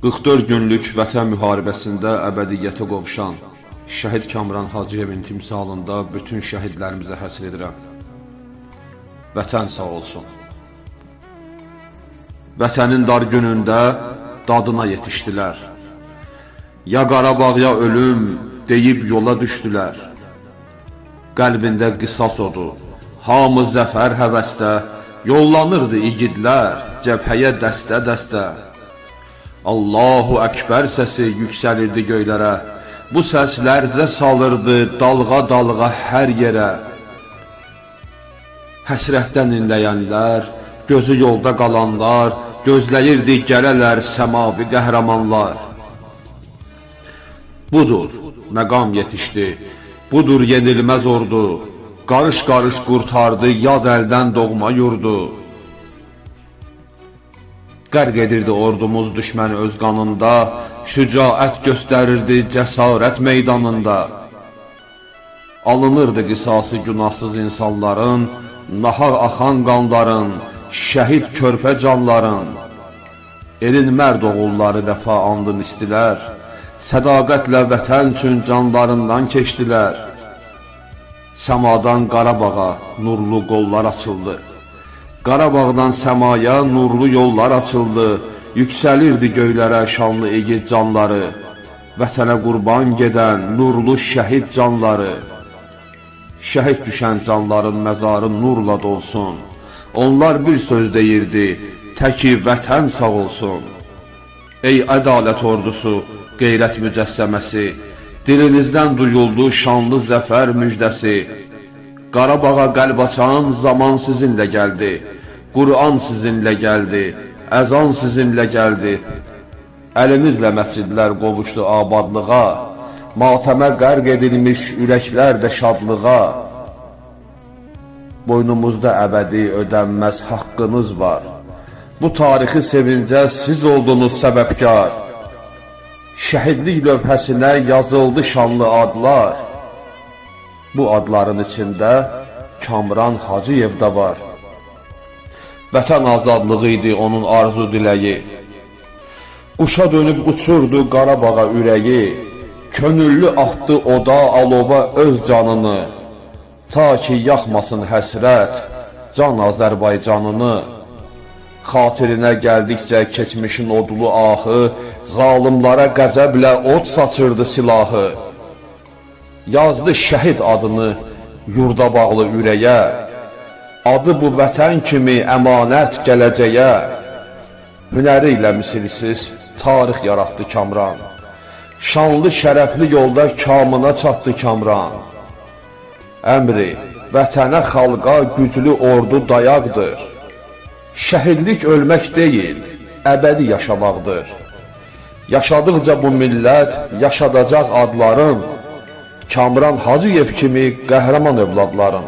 44 günlük vətən müharibəsində əbədiyyətə qovuşan şəhid Kamran Hacıyevin timsalında bütün şəhidlərimizə həsr edirəm. Vətən sağ olsun. Vətənin dar günündə dadına yetişdilər. Ya Qarabağ ya ölüm deyib yola düşdülər. Qəlbində qisas odu, hamı zəfər həvəstə, yollanırdı igidlər cəbhəyə dəstə-dəstə. Allahu Əkbər səsi yüksəlirdi göylərə, bu səs lərzə salırdı dalğa-dalğa hər yerə. Həsrətdən inləyənlər, gözü yolda qalanlar, gözləyirdi gələlər səmavi qəhrəmanlar. Budur, məqam yetişdi, budur yenilməz ordu, qarış-qarış qurtardı yad əldən doğma yurdu. Qərq edirdi ordumuz düşməni öz qanında, şücaət göstərirdi cəsarət meydanında. Alınırdı qisası günahsız insanların, nahaq axan qanların, şəhid körpə canların. Elin mərd oğulları vəfa andın istilər, sədaqətlə vətən üçün canlarından keçdilər. Səmadan Qarabağa nurlu qollar açıldı. Qarabağdan səmaya nurlu yollar açıldı, yüksəlirdi göylərə şanlı igid canları, vətənə qurban gedən nurlu şəhid canları. Şəhid düşən canların məzarı nurla dolsun, onlar bir söz deyirdi, təki vətən sağ olsun. Ey ədalət ordusu, qeyrət mücəssəməsi, dilinizdən duyuldu şanlı zəfər müjdəsi. Qarabağa qəlb açan zaman sizinlə gəldi, Qur'an sizinlə gəldi, əzan sizinlə gəldi. Əlinizlə məscidlər qovuşdu abadlığa, matəmə qərq edilmiş ürəklər də şadlığa. Boynumuzda əbədi ödənməz haqqınız var, bu tarixi sevincə siz oldunuz səbəbkar. Şəhidlik lövhəsinə yazıldı şanlı adlar, bu adların içində Kamran Hacıyev də var. Vətən azadlığı idi onun arzu diləyi, quşa dönüb uçurdu Qarabağa ürəyi. Könüllü atdı oda alova öz canını, ta ki yaxmasın həsrət can Azərbaycanını. Xatirinə gəldikcə keçmişin odlu ahı, zalimlara qəzəblə od saçırdı silahı. Yazdı şəhid adını yurda bağlı ürəyə, adı bu vətən kimi əmanət gələcəyə. Hünəri ilə misilsiz tarix yaratdı Kamran, şanlı şərəfli yolda kamına çatdı Kamran. Əmri vətənə xalqa güclü ordu dayaqdır, şəhidlik ölmək deyil, əbədi yaşamaqdır. Yaşadıqca bu millət yaşadacaq adların, Kamran Hacıyev kimi qəhrəman övladların.